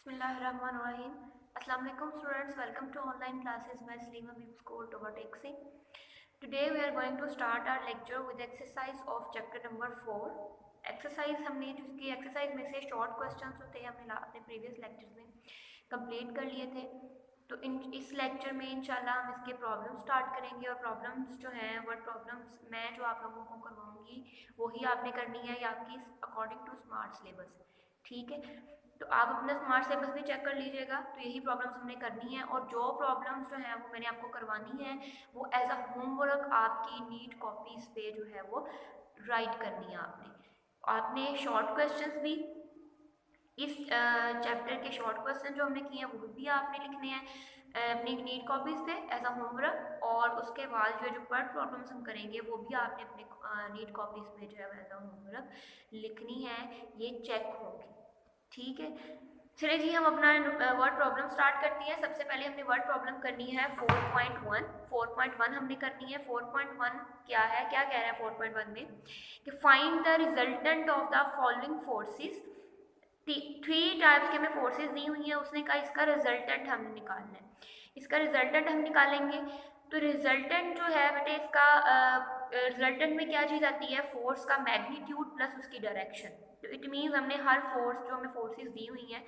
बिस्मिल्लाहिर्रहमानिर्रहीम। अस्सलाम वालेकुम students, welcome to online classes by Salima beam school robotics. Today we are going to start our lecture with exercise of chapter number 4। Exercise हमने जिसकी exercise में से short questions होते हैं हमने अपने प्रीवियस लेक्चर्स में कंप्लीट कर लिए थे। तो इस लेक्चर में इंशाल्लाह हम इसके प्रॉब्लम स्टार्ट करेंगे और प्रॉब्लम्स जो हैं वर्ड प्रॉब्लम्स मैं जो आप लोगों को करवाऊंगी वही आपने करनी है या आपकी अकॉर्डिंग टू स्मार्ट सिलेबस। ठीक है, तो आप अपना स्मार्ट सिलेबस भी चेक कर लीजिएगा। तो यही प्रॉब्लम्स हमने करनी है और जो प्रॉब्लम्स जो हैं वो मैंने आपको करवानी है वो एज अ होमवर्क आपकी नीट कॉपीज पे जो है वो राइट करनी है। आपने शॉर्ट क्वेश्चंस भी इस चैप्टर के शॉर्ट क्वेश्चन जो हमने किए हैं वो भी आपने लिखने हैं अपनी नीट कॉपीज पे एज अ होमवर्क, और उसके बाद जो वर्ड प्रॉब्लम्स हम करेंगे वो भी आपने अपने नीट कॉपीज पे जो है एज अ होमवर्क लिखनी है, ये चेक होगी। ठीक है, चलिए जी हम अपना वर्ड प्रॉब्लम स्टार्ट करती हैं। सबसे पहले हमने वर्ड प्रॉब्लम करनी है 4.1। 4.1 हमने करनी है। 4.1 क्या है, क्या कह रहा है 4.1 में कि find the resultant of the following forces. 3 types के हमें फोर्सेस दी हुई हैं, उसने कहा इसका रिजल्टेंट हमने निकालना है। इसका रिजल्टेंट हम निकालेंगे तो रिजल्टेंट जो है बेटे इसका रिजल्टेंट में क्या चीज़ आती है, फोर्स का मैग्नीट्यूड प्लस उसकी डायरेक्शन। तो इट मीन्स हमने हर फोर्स जो हमें फोर्सेस दी हुई हैं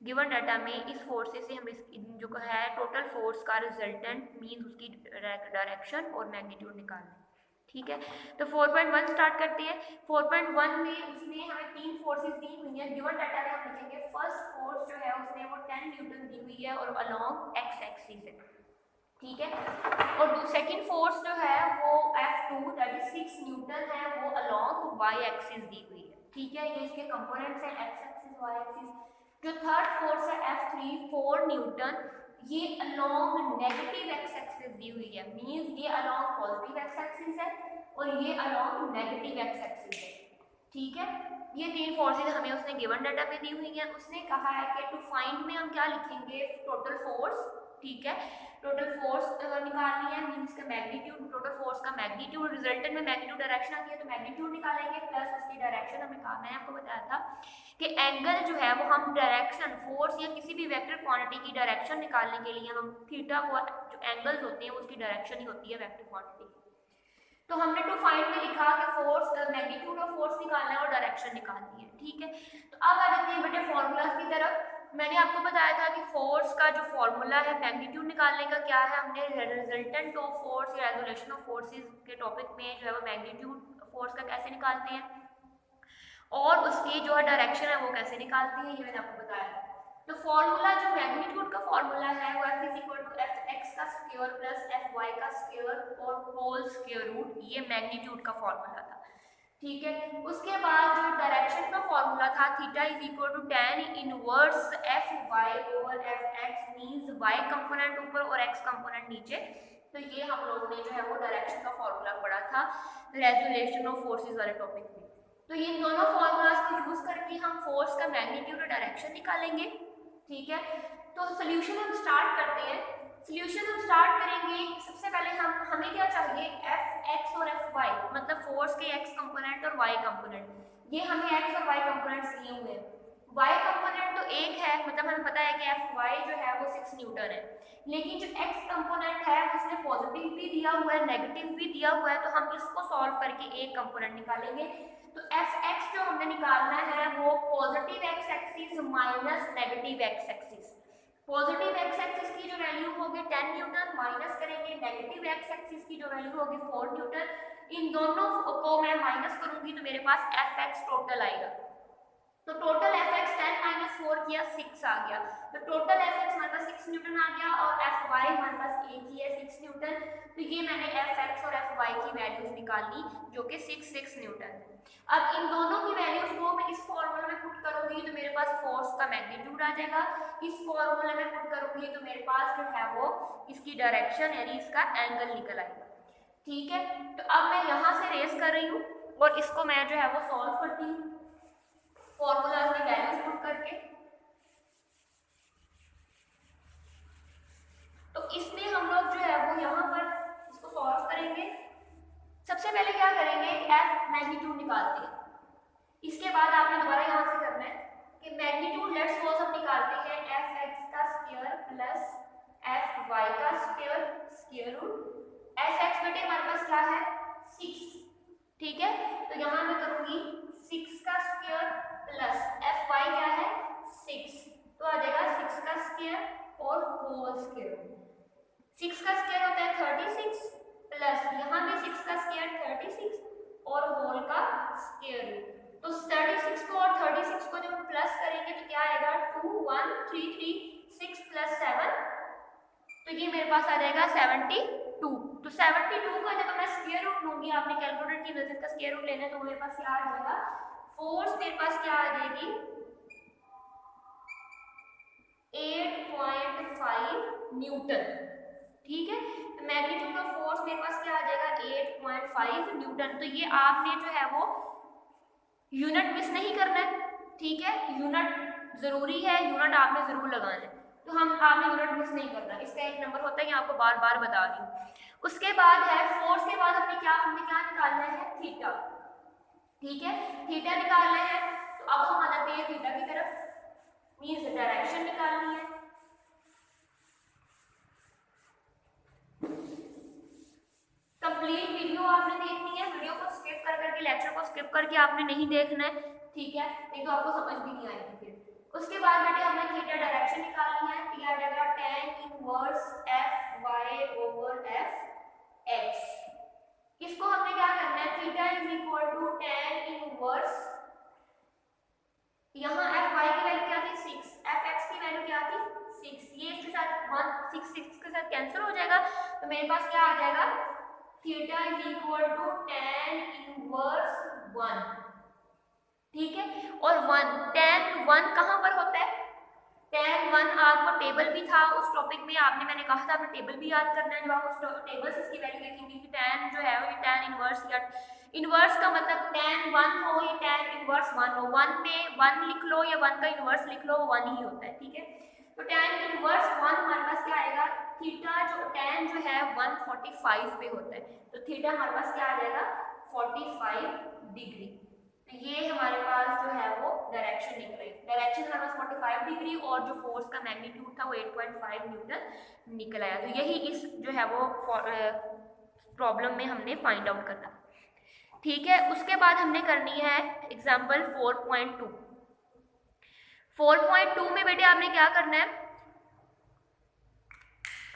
गिवन डाटा में, इस फोर्सेस से हम इस जो है टोटल फोर्स का रिजल्टेंट मीन्स उसकी डायरेक्शन और मैग्नीट्यूड निकालना है। ठीक है, तो 4.1 स्टार्ट करते हैं। 4.1 में उसने हमें 3 फोर्सेस दी हुई हैं। गिवन डाटा में हम लिखेंगे फर्स्ट फोर्स जो है उसने वो 10 न्यूटन दी हुई है और अलोंग एक्स एक्सिस है। ठीक है, और सेकंड फोर्स जो है वो F2 दैट इज 6 न्यूटन है, वो अलोंग वाई एक्सिस दी हुई है। ठीक है, ये इसके कंपोनेंट्स हैं एक्स एक्सिस वाई एक्सिस। जो थर्ड फोर्स है F3 4 न्यूटन, ये अलोंग नेगेटिव एक्स एक्सिस दी हुई है, मींस ये अलोंग पॉजिटिव एक्स एक्सिस है और ये अलोंग नेगेटिव एक्स एक्सिस है। ठीक है, ये 3 फोर्सेस हमें उसने गिवन डाटा पे दी हुई हैं। उसने कहा है कि टू फाइंड में हम क्या लिखेंगे, टोटल फोर्स। ठीक है, टोटल फोर्स निकालनी है, मींस का मैग्नीट्यूड, टोटल फोर्स का मैग्नीट्यूड, रिजल्टेंट में मैग्नीट्यूड डायरेक्शन आती है तो मैग्नीट्यूड निकालेंगे प्लस उसकी डायरेक्शन हमें कहा, मैंने आपको बताया था कि एंगल जो है वो हम डायरेक्शन फोर्स या किसी भी वेक्टर क्वांटिटी की डायरेक्शन निकालने के लिए हम थीटा को, जो एंगल्स होते हैं उसकी डायरेक्शन ही होती है वेक्टर क्वांटिटी। तो हमने टू फाइंड में लिखा कि फोर्स मैग्नीट्यूड ऑफ फोर्स निकालना है और डायरेक्शन निकालनी है। ठीक है, तो अब आ जाते हैं बेटे फॉर्मूलाज की तरफ। मैंने आपको बताया था कि फोर्स का जो फॉर्मूला है मैग्नीट्यूड निकालने का क्या है, हमने रिजल्टेंट ऑफ फोर्स या रेजोल्यूशन ऑफ फोर्सेस के टॉपिक में जो है वो मैग्नीट्यूड फोर्स का कैसे निकालते हैं और उसकी जो है डायरेक्शन है वो कैसे निकालती है, ये मैंने आपको बताया था। तो फॉर्मूला जो मैग्नीट्यूड का फॉर्मूला है वो F is equal to F X का स्क्वायर प्लस एफ वाई का स्क्वायर और होल स्क्वायर रूट, ये मैग्नीट्यूड का फॉर्मूला था। ठीक है, उसके बाद जो डायरेक्शन का फॉर्मूला था theta is equal to tan inverse F Y over F X, means Y component ऊपर और एक्स कंपोनेंट नीचे। तो ये हम लोगों ने जो है वो डायरेक्शन का फॉर्मूला पढ़ा था रेजोल्यूशन ऑफ फोर्सेस वाले टॉपिक में। तो ये दोनों फॉर्मूलाज को यूज करके हम फोर्स का मैग्नीट्यूड और डायरेक्शन निकालेंगे। ठीक है, तो सोल्यूशन हम स्टार्ट करते हैं। सोल्यूशन हम स्टार्ट करेंगे, सबसे पहले हमें क्या चाहिए, एफ एक्स और एफ वाई, मतलब फोर्स के एक्स कंपोनेंट और वाई कंपोनेंट। ये हमें एक्स और वाई कंपोनेंट्स दिए हुए हैं। वाई कंपोनेंट तो एक है, मतलब हमें पता है कि एफ वाई जो है वो 6 न्यूटन है, लेकिन जो एक्स कंपोनेंट है उसने पॉजिटिव भी दिया हुआ है नेगेटिव भी दिया हुआ है, तो हम इसको सॉल्व करके एक कंपोनेंट निकालेंगे। तो एफ एक्स जो हमने निकालना है वो positive x axis minus negative x axis. Positive x axis की जो वैल्यू होगी 10 न्यूटन माइनस करेंगे नेगेटिव एक्स एक्सिस की जो वैल्यू होगी 4 न्यूटन, इन दोनों को मैं माइनस करूंगी तो मेरे पास एफ एक्स टोटल आएगा। तो टोटल एफ एक्स 10 माइनस 4 किया 6 आ गया, तो टोटल एफ एक्स हमारे पास 6 न्यूटन आ गया और एफ वाई हमारे पास एक ही है 6 न्यूटन। तो ये मैंने एफ एक्स और एफ वाई की वैल्यूज निकाली जो कि 6 न्यूटन है। अब इन दोनों की वैल्यूज को मैं इस फॉर्मूला में पुट करूंगी तो मेरे पास फोर्स का मैग्नीट्यूड आ जाएगा, इस फॉर्मूला में पुट करूंगी तो मेरे पास जो है वो इसकी डायरेक्शन यानी इसका एंगल निकल आएगा। ठीक है, तो अब मैं यहाँ से रेस कर रही हूँ और इसको मैं जो है वो सॉल्व करती हूँ फॉर्मूलाज में वैल्यूज पुट करके। तो इसमें हम लोग जो है वो यहाँ पर इसको सॉल्व करेंगे। सबसे पहले क्या करेंगे, एफ मैग्नीट्यूड निकालते हैं, इसके बाद आपने दोबारा यहाँ से करना है कि मैग्नीट्यूड लेट्स सपोज हम निकालते हैं एफ एक्स का स्क्वायर प्लस एफ वाई का square square root F X बेटे हमारे पास क्या है 6, ठीक है। तो यहाँ मैं करूंगी 6 का स्क्वायर प्लस एफ वाई क्या है 6, तो आ जाएगा 6 का स्क्वायर और होल स्क्वायर। 6 का स्क्वायर होता है 36 प्लस यहाँ पे 6 का स्क्वायर 36 और होल का स्क्वायर रूट। तो 36 को और 36 को जब हम प्लस करेंगे तो क्या आएगा 2 1 3 3 6 प्लस 7, तो ये मेरे पास आ जाएगा 72। तो 72 का जब मैं स्क्वायर रूट लूंगी, आपने कैलकुलेटर की मदद का स्क्वायर रूट लेना है, तो मेरे पास क्या आ जाएगा फोर्स मेरे पास क्या आ जाएगी 8.5 न्यूटन, ठीक है। तो मैग्नीट्यूड ऑफ फोर्स मेरे पास क्या आ जाएगा 8.5 न्यूटन। तो ये आपने जो है वो यूनिट मिस नहीं करना है, ठीक है। यूनिट जरूरी है, यूनिट आपने जरूर लगाना है, तो आपने यूनिट मिस नहीं करना। इसका एक नंबर होता है, ये आपको बार बार बता रही हूँ। उसके बाद है फोर्स के बाद हमने क्या निकालना है थीटा, ठीक है। थीटा निकालना है, तो अब हम आ जाते हैं थीटा की तरफ, मींस डायरेक्शन निकालनी है। कंप्लीट वीडियो आपने देखनी है, वीडियो को स्किप करके लेक्चर को स्किप करके आपने नहीं देखना है, ठीक है, नहीं तो आपको समझ भी नहीं आएगी फिर। उसके बाद बेटे हमें थीटा डायरेक्शन निकालनी है, तो आ जाएगा tan inverse F Y over F X. इसको हमने क्या करना है theta is equal to tan inverse, यहाँ एफ वाई की वैल्यू क्या थी 6, एफ एक्स की वैल्यू क्या थी 6, ये इसके साथ 1 6 6 के साथ कैंसिल हो जाएगा, तो मेरे पास क्या आ जाएगा theta is equal to tan inverse 1, ठीक है। और 1 tan 1 कहाँ पर होता है, tan 1 आपको टेबल भी था उस टॉपिक में, मैंने कहा था आपने टेबल भी याद करना है, जब आप उस टेबल से इसकी वैल्यू लिखेंगे कि tan जो है वो tan इनवर्स, या इनवर्स का मतलब tan 1 हो या tan इनवर्स 1 हो, 1 में 1 लिख लो या 1 का इनवर्स लिख लो, वो 1 ही होता है, ठीक है। तो tan इनवर्स 1 हमारे पास क्या आएगा, थीटा जो tan जो है 145 पे होता है, तो थीटा हमारे पास क्या आ जाएगा 45 डिग्री। तो ये हमारे पास जो है वो डायरेक्शन निकली, डायरेक्शन हमारे पास 45 डिग्री और जो फोर्स का मैग्नीट्यूड था वो 8.5 न्यूटन निकल आया। तो यही इस जो है वो प्रॉब्लम में हमने फाइंड आउट करना, ठीक है। उसके बाद हमने करनी है एग्जाम्पल 4.2। 4.2 में बेटे आपने क्या करना है,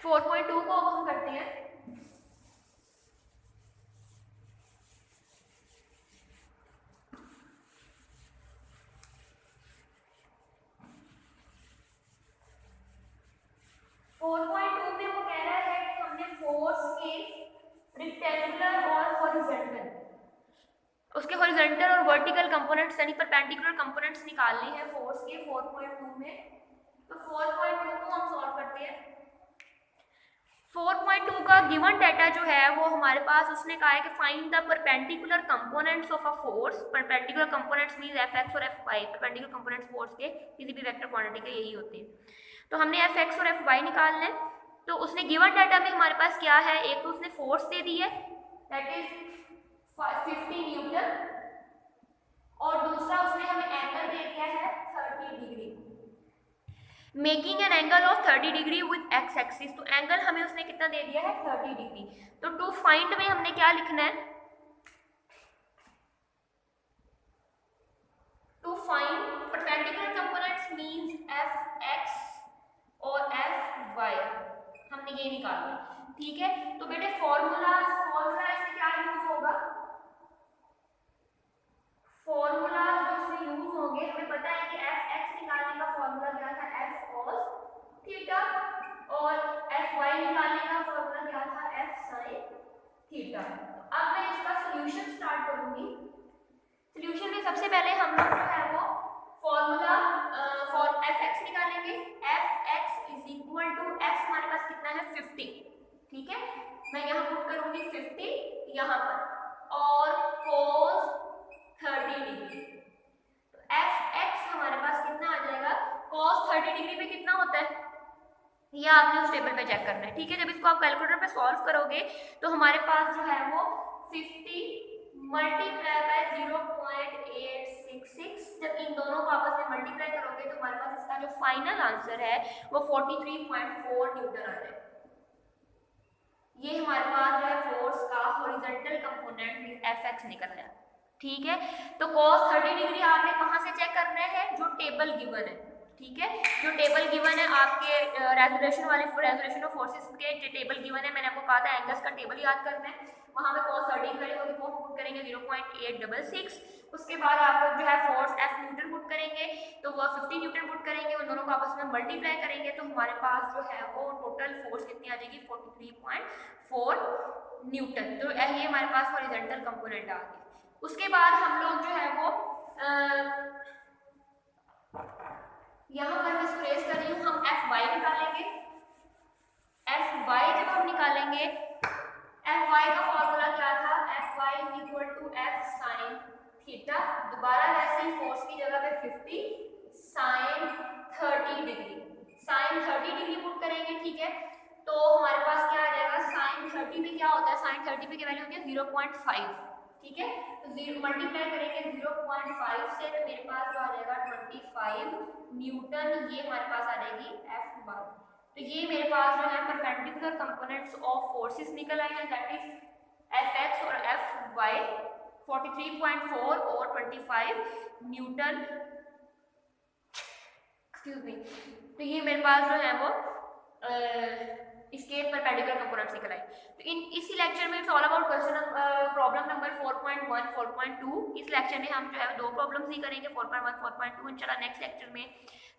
4.2 को अब हम करते हैं उसके हॉरिजॉन्टल और वर्टिकल कंपोनेंट्स यानी परपेंडिकुलर कंपोनेंट्स निकालने हैं फोर्स के 4.2 में। तो 4.2 को हम सॉल्व करते हैं। 4.2 का गिवन डाटा जो है वो हमारे पास उसने कहा है कि find the perpendicular components of a force. Perpendicular components means F x और F y, perpendicular components force के किसी भी वेक्टर क्वांटिटी के यही होते हैं। तो हमने एफ एक्स और एफ वाई निकालना है। तो उसने गिवन डाटा में हमारे पास क्या है, एक तो उसने फोर्स दे दी है दैट इज 50 न्यूटन और दूसरा उसने हमें एंगल दे दिया है 30 degree, making an angle of 30 degree with x axis. तो एंगल हमें उसने कितना दे दिया है 30 डिग्री। तो टू फाइंड में हमने क्या लिखना है, to find perpendicular components means F x और एफ वाई, हमने ये निकालना है, ठीक है। तो बेटे फॉर्मूला इसमें क्या यूज होगा, फॉर्मूला जो इसमें यूज होंगे, हमें पता है कि एफ एक्स निकालने का फॉर्मूला क्या था एफ कॉस थीटा और एफ वाई निकालने का फॉर्मूला क्या था एफ साइन थीटा। अब मैं इसका सॉल्यूशन स्टार्ट करूंगी। सॉल्यूशन में सबसे पहले हम लोग जो है वो फॉर्मूला फॉर एफ एक्स निकालेंगे। F X is equal to F हमारे पास कितना है 50, ठीक है। मैं यहाँ पुट करूंगी 50 यहाँ पर और cos 30 डिग्री। तो एफ एक्स हमारे पास कितना आ जाएगा, cos 30 डिग्री पे कितना होता है ये आपने उस टेबल पे चेक करना है, ठीक है। जब इसको आप कैलकुलेटर पे सॉल्व करोगे तो हमारे पास जो है वो 50 मल्टीप्लाई बाय 0.866, जब इन दोनों को आपस में मल्टीप्लाई करोगे तो हमारे पास इसका जो फाइनल आंसर है वो 43.4 न्यूटन आ जाएगा। ये हमारे पास जो है फोर्स का हॉरिजॉन्टल कंपोनेंट Fx निकल आया। ठीक है, तो cos 30 डिग्री आपने कहाँ से चेक करना है, जो टेबल गिवन है। ठीक है, जो टेबल गिवन है आपके रेजोल्यूशन वाले रेजोल्यूशन ऑफ फोर्सेस के टेबल गिवन है, मैंने आपको कहा था एंगल्स का टेबल याद करना है। वहां पे cos 30 की वैल्यू होगी वो पुट करेंगे 0.866। उसके बाद आप लोग जो है फोर्स F न्यूटन पुट करेंगे तो वो 50 न्यूटन पुट करेंगे, उन दोनों को आपस में मल्टीप्लाई करेंगे तो हमारे पास जो है वो टोटल फोर्स कितनी आ जाएगी 43.4 न्यूटन। तो ये हमारे पास हॉरिजॉन्टल कंपोनेंट आ गया। उसके बाद हम लोग जो है वो यहाँ पर मैं इसको रेस कर रही हूँ, हम Fy निकालेंगे। Fy जब हम निकालेंगे, Fy का फॉर्मूला क्या था, Fy = F sin थीटा, दोबारा वैसे ही फोर्स की जगह पे 50 sin 30 degree, sin 30 degree put करेंगे। ठीक है, तो हमारे पास क्या आ जाएगा, sin 30 पे क्या होता है, sin 30 पे की वैल्यू होती है 0.5। ठीक है, तो 0 मल्टीप्लाई करेंगे 0.5 से तो मेरे पास जो आ जाएगा 25 न्यूटन, ये हमारे पास आ जाएगी F बार। तो ये मेरे पास जो है परपेंडिकुलर कंपोनेंट्स ऑफ फोर्सेस निकल आए हैं, दैट इज Fx और Fy 43.4 और 25 न्यूटन, एक्सक्यूज मी। तो ये मेरे पास जो है वो इसके परपेंडिकुलर कंपोनेंट्स निकल आए। तो इसी लेक्चर में it's all about question problem number 4.1 4.2। इस लेक्चर में हम जो है दो प्रॉब्लम्स ही करेंगे, 4.1 4.2। इंशाल्लाह नेक्स्ट लेक्चर में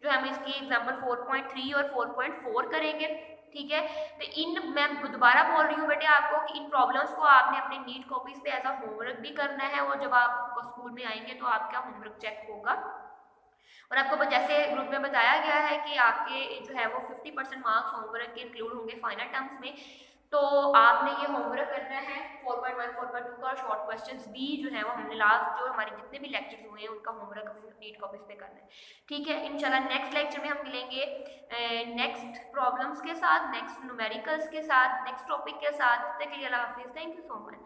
जो हम इसकी एग्जांपल 4.3 और 4.4 करेंगे। ठीक है, तो मैं दोबारा बोल रही हूँ बेटे आपको कि इन प्रॉब्लम्स को आपने अपने नीट कॉपीज पे एज अ होमवर्क भी करना है, और जब आप स्कूल में आएंगे तो आपका होमवर्क चेक होगा। और आपको जैसे ग्रुप में बताया गया है कि आपके जो है वो 50% मार्क्स होमवर्क के इंक्लूड होंगे फाइनल टर्म्स में, तो आपने ये होमवर्क करना है 4.1 4.2 का, और शॉर्ट क्वेश्चंस भी जो है वो हमने लास्ट जो हमारे जितने भी लेक्चर्स हुए हैं उनका होमवर्क अपनी नीट कॉपीज पे करना है। ठीक है, इंशाल्लाह नेक्स्ट लेक्चर में हम मिलेंगे नेक्स्ट प्रॉब्लम्स के साथ, नेक्स्ट न्यूमेरिकल्स के साथ, नेक्स्ट टॉपिक के साथ। तब तक के लिए अल्लाह हाफिज़, थैंक यू सो मच।